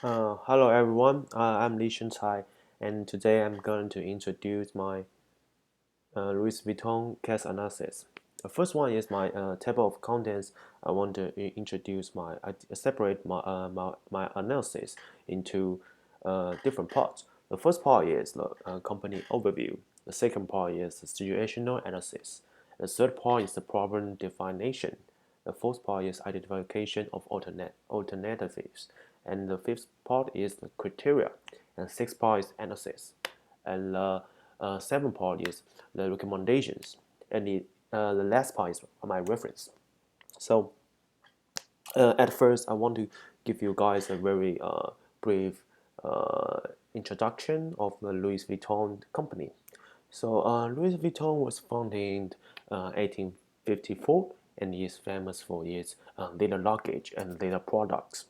Hello everyone, I'm Li Shuntai, and today I'm going to introduce my Louis Vuitton case analysis. The first one is my table of contents. I want to introduce I separate my analysis into different parts. The first part is the company overview. The second part is the situational analysis. The third part is the problem definition. The fourth part is identification of alternatives. And the fifth part is the criteria. And the sixth part is analysis. And the seventh part is the recommendations. And the last part is my reference. So at first, I want to give you guys a very brief introduction of the Louis Vuitton company. So Louis Vuitton was founded in 1854 and is famous for its leather luggage and leather products.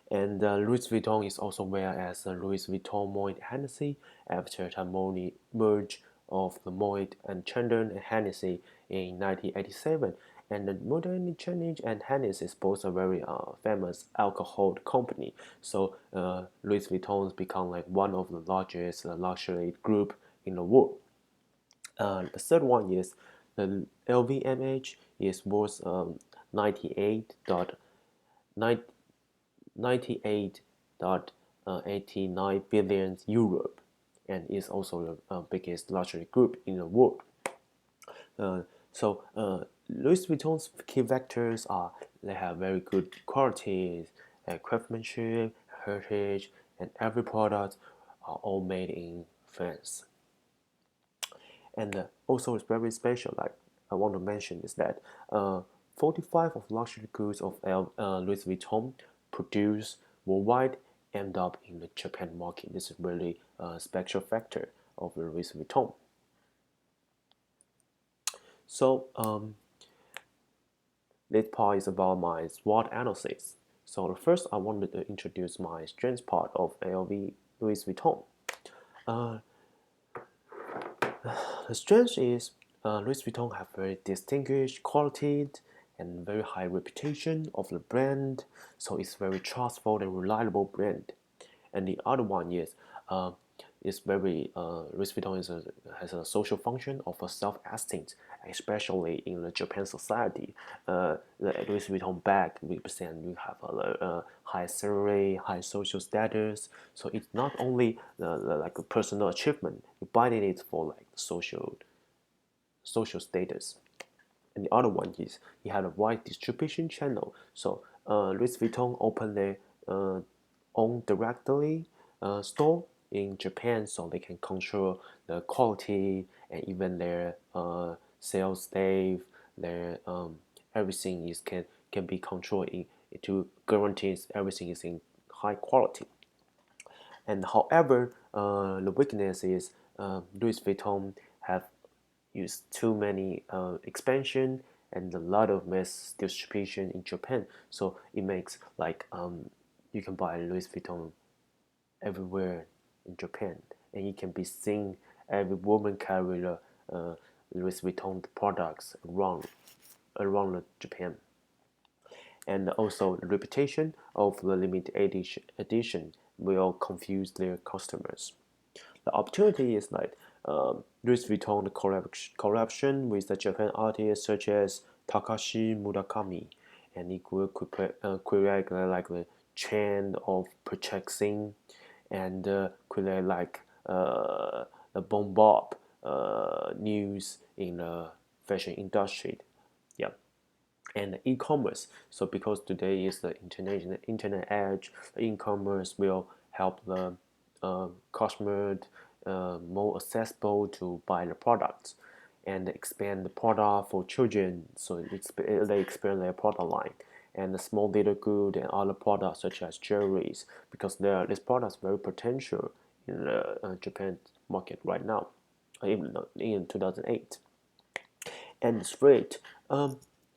And Louis Vuitton is also known as Louis Vuitton Moet Hennessy after the merge of the Moet and Chandon and Hennessy in 1987. And the Moet and Chandon and Hennessy is both a very famous alcohol company. So Louis Vuitton has become like one of the largest luxury group in the world. The third one is the LVMH is worth 98.89 billion Europe and is also the biggest luxury group in the world. Uh, so Louis Vuitton's key vectors are they have very good qualities, craftsmanship, heritage, and every product are all made in France. And also, it's very special. Like I want to mention is that 45 of luxury goods of Louis Vuitton produced worldwide end up in the Japan market. This is really a special factor of Louis Vuitton. So this part is about my SWOT analysis. So first, I wanted to introduce my strengths part of LV Louis Vuitton. Uh, The strength is Louis Vuitton have very distinguished quality and very high reputation of the brand, so it's very trustful and reliable brand. And the other one is it's very Louis Vuitton has a social function of a self-esteem, especially in the Japan society. The Louis Vuitton bag represent you have a high salary, high social status. So it's not only like a personal achievement. You buy it for like social status. And the other one is you have a wide distribution channel. So Louis Vuitton opened their own directly store in Japan, so they can control the quality and even their sales staff, their everything is can be controlled to guarantee everything is in high quality. And however, the weakness is Louis Vuitton have used too many expansion and a lot of mass distribution in Japan. So it makes like you can buy Louis Vuitton everywhere in Japan, and it can be seen every woman carry the Louis Vuitton products around Japan. And also the reputation of the limited edition will confuse their customers. The opportunity is like Louis Vuitton collaboration with the Japan artists such as Takashi Murakami, and it could create like the trend of purchasing and create like the bomb bob news in the fashion industry. Yeah, and e-commerce. So because today is the internet age, e-commerce will help the customer more accessible to buy the products and expand the product for children. So they expand their product line and the small little good and other products such as jewelries because this product is very potential in the Japan market right now, even in 2008. And third,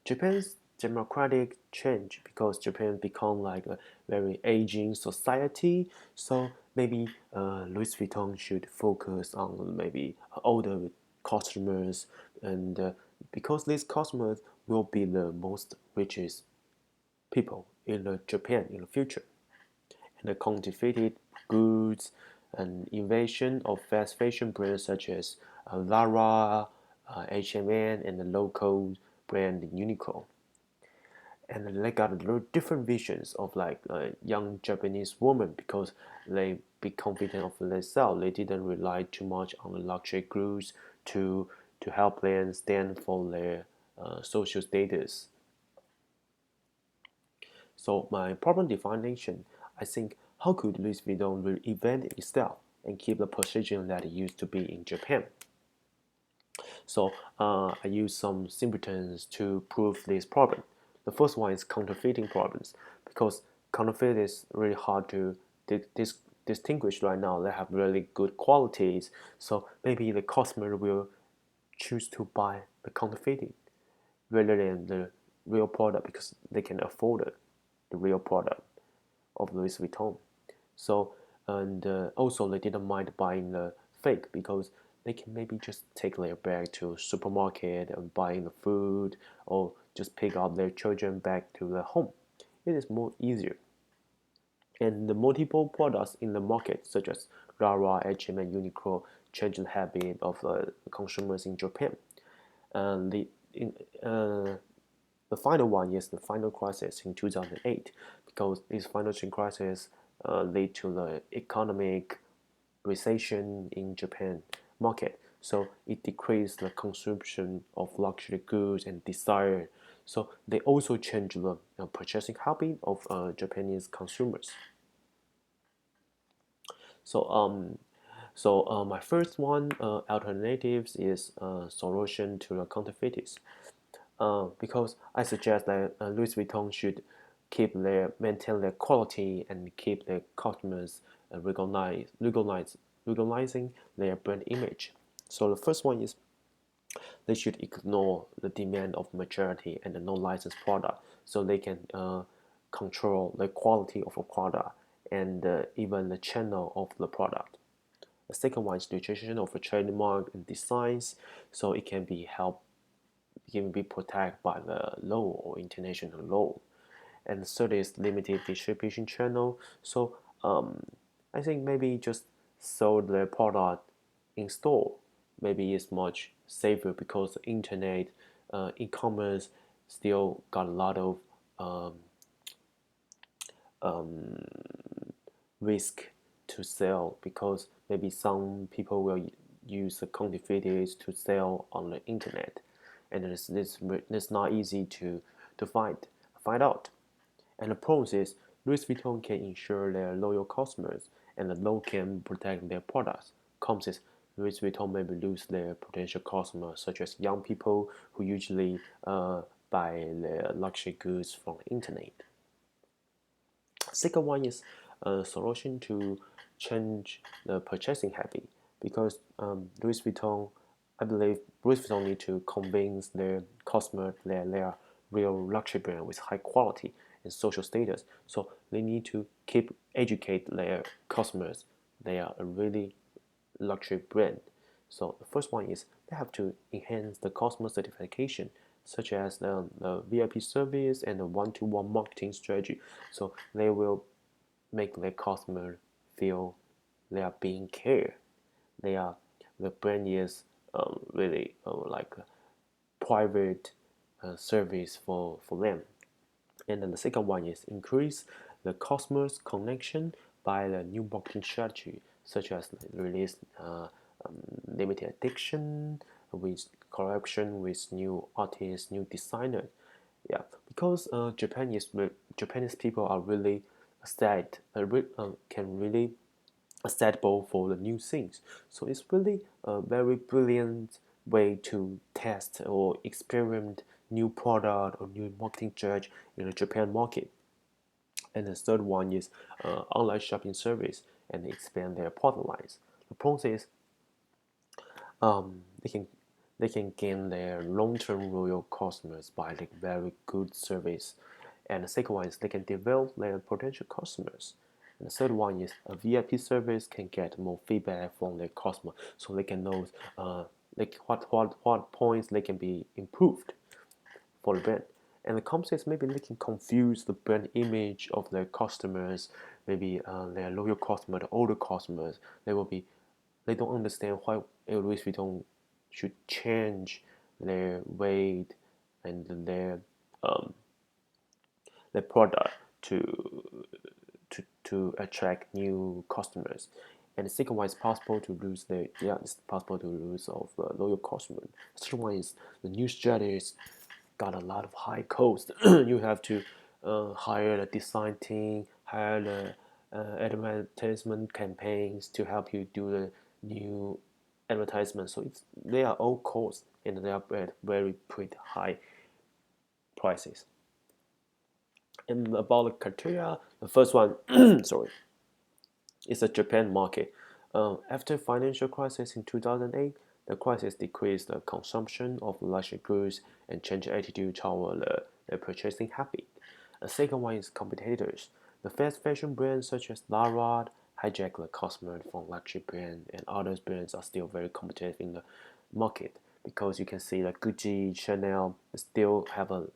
Japan's democratic change because Japan become like a very aging society. So maybe Louis Vuitton should focus on maybe older customers, and because these customers will be the most richest people in Japan in the future. and the counterfeited goods and invasion of fast fashion brands such as Zara, H&M, and the local brand Uniqlo. And they got different visions of like a young Japanese woman because they be confident of themselves. They didn't rely too much on the luxury goods to to help them stand for their social status. So my problem definition, I think, how could Louis Vuitton reinvent itself and keep the position that it used to be in Japan? So I use some simpletons to prove this problem. The first one is counterfeiting problems because counterfeit is really hard to distinguish right now. They have really good qualities, so maybe the customer will choose to buy the counterfeiting rather than the real product because they can afford it, the real product of Louis Vuitton. So and also they didn't mind buying the fake because they can maybe just take their bag to supermarket and buying the food or just pick up their children back to the home. It is more easier. And the multiple products in the market, such as Zara, H&M, and Uniqlo, change the habit of consumers in Japan. And in, uh, the final one is the final crisis in 2008, because this financial crisis led to the economic recession in Japan market. So it decreased the consumption of luxury goods and desire. So they also changed the purchasing habit of Japanese consumers. So my first one alternatives is solution to the counterfeiters. Because I suggest that Louis Vuitton should maintain their quality and keep their customers recognizing their brand image. So the first one is they should ignore the demand of majority and the non-licensed product, so they can control the quality of a product and even the channel of the product. The second one is registration of a trademark and designs, so it can be helped can be protected by the law or international law. And the third is limited distribution channel. So I think maybe just sell the product in store. Maybe it's much safer because the internet, e-commerce still got a lot of um, um, risk to sell because maybe some people will use the counterfeit to sell on the internet, and it's not easy to find out. And the pros is Louis Vuitton can ensure their loyal customers, and the law can protect their products. Cons is Louis Vuitton maybe lose their potential customers, such as young people who usually buy their luxury goods from the internet. Second one is a solution to change the purchasing habit because Louis Vuitton, I believe Louis Vuitton need to convince their customer that they are real luxury brand with high quality and social status. So they need to keep educate their customers they are a really luxury brand. So the first one is they have to enhance the customer certification, such as the VIP service and the one-to-one marketing strategy. So they will make their customer feel they are being cared. They are the brand is really like a private service for them. And then the second one is increase the customer's connection by the new marketing strategy, such as release limited edition with collaboration with new artists, new designer. Yeah, because Japanese people are really can really acceptable for the new things. So it's really a very brilliant way to test or experiment new product or new marketing strategy in the Japan market. And the third one is online shopping service and expand their product lines. The process they can gain their long-term loyal customers by like very good service. And the second one is they can develop their potential customers. And the third one is a VIP service can get more feedback from their customer, so they can know like what points they can be improved for the brand. And the companies maybe they can confuse the brand image of their customers, maybe their loyal customer, the older customers. They don't understand why Louis Vuitton should change their weight and um, their product to attract new customers. And the second one is possible to lose it's possible to lose of loyal customers. The third one is the new strategies got a lot of high cost. You have to hire the design team, hire the advertisement campaigns to help you do the new advertisement. So they are all cost and they are at very pretty high prices. And about the criteria, the first one, sorry, is the Japan market. After financial crisis in 2008, the crisis decreased the consumption of luxury goods and changed attitude toward the purchasing habit. The second one is competitors. The fast fashion brands such as Zara hijack the customer from luxury brands, and other brands are still very competitive in the market because you can see that Gucci, Chanel still have a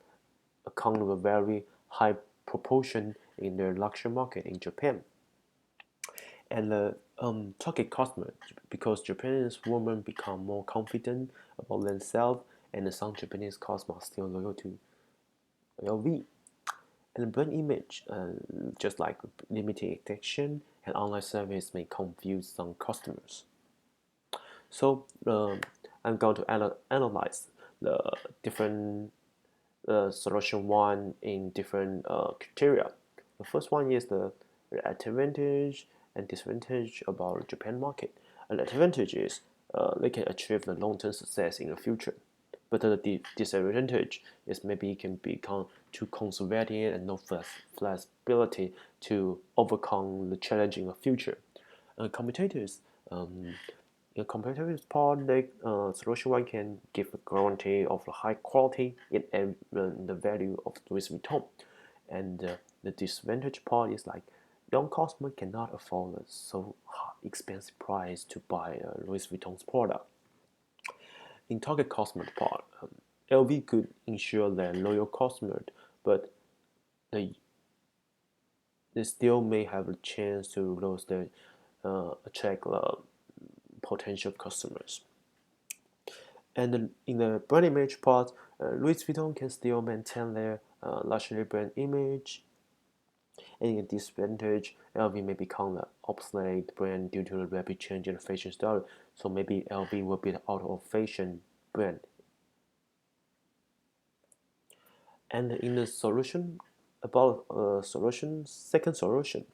account of a very high proportion in the luxury market in Japan. And the target customer, because Japanese women become more confident about themselves, and some Japanese customers are still loyal to LV. And the brand image, just like limited edition and online service, may confuse some customers. So I'm going to analyze the different solution one in different criteria. The first one is the advantage and disadvantage about Japan market. An advantage is they can achieve the long-term success in the future, but the disadvantage is maybe it can become too conservative and no flexibility to overcome the challenge in the future. Competitors in competitive part, solution one can give a guarantee of the high quality and the value of Louis Vuitton. And the disadvantage part is like young customer cannot afford a so expensive price to buy Louis Vuitton's product. In target customer part, LV could ensure their loyal customer, but they they still may have a chance to lose their attract potential customers. And in the brand image part, Louis Vuitton can still maintain their luxury brand image. And in disadvantage, LV may become an obsolete brand due to the rapid change in fashion style. So maybe LV will be the out of fashion brand. And in the solution, about second solution,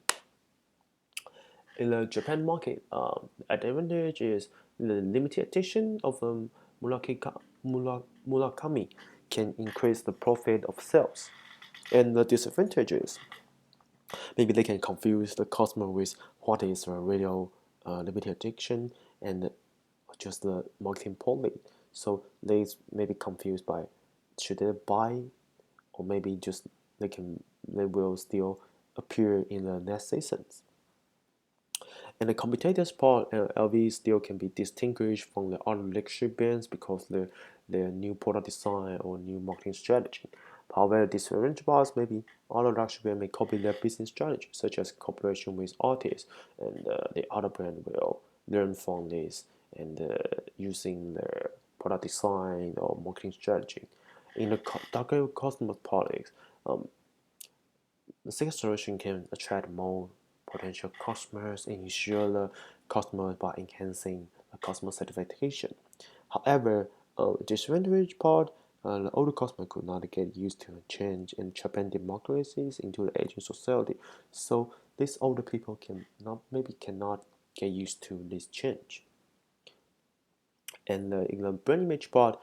in the Japan market, advantage is the limited edition of Murakami can increase the profit of sales. And the disadvantage is maybe they can confuse the customer with what is a real limited edition and just the marketing poorly. So they may be confused by should they buy or maybe just they will still appear in the next seasons. And the competitors part, LV still can be distinguished from the other luxury brands because their new product design or new marketing strategy. However, disadvantage parts maybe other luxury brands may copy their business strategy, such as cooperation with artists, and the other brand will learn from this and using their product design or marketing strategy. In the target customer politics, the second solution can attract more potential customers and ensure the customer by enhancing the customer satisfaction. However, disadvantage part, the older customer could not get used to a change in Japan democracies into the aging society. So these older people cannot get used to this change. And in the brand image part,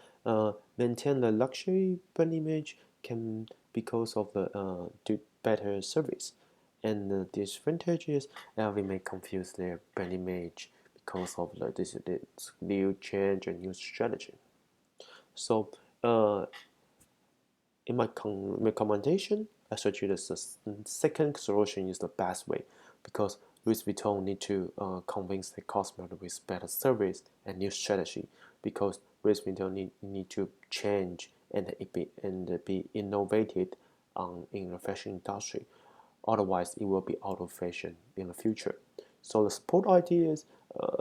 maintain the luxury brand image can because of the do better service. And the disadvantage is LV may confuse their brand image because of this new change and new strategy. So in my recommendation, I suggest the second solution is the best way because Louis Vuitton need to convince the customer with better service and new strategy because Louis Vuitton need to change be innovated in the fashion industry. Otherwise, it will be out of fashion in the future. So the support ideas,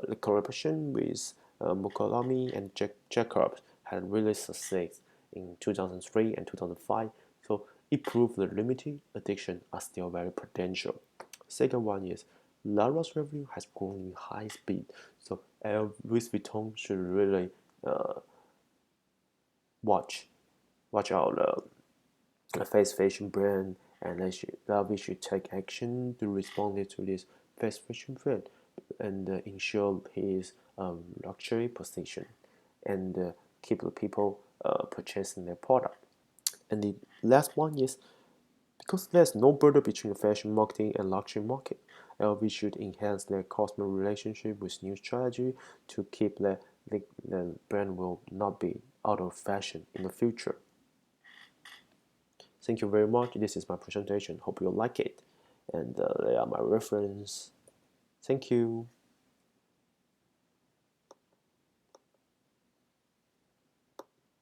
the collaboration with Mukalami and Jacobs had really success in 2003 and 2005. So it proved the limited addiction are still very potential. Second one is Lara's revenue has grown in high speed. So Louis Vuitton should really uh, watch watch out a fast fashion brand, and we should take action to respond to this fast fashion trend and ensure his luxury position and keep the people purchasing their product. And the last one is because there's no border between fashion marketing and luxury market. LV should enhance their customer relationship with new strategy to keep the brand will not be out of fashion in the future. Thank you very much. This is my presentation. Hope you like it. And they are my reference. Thank you.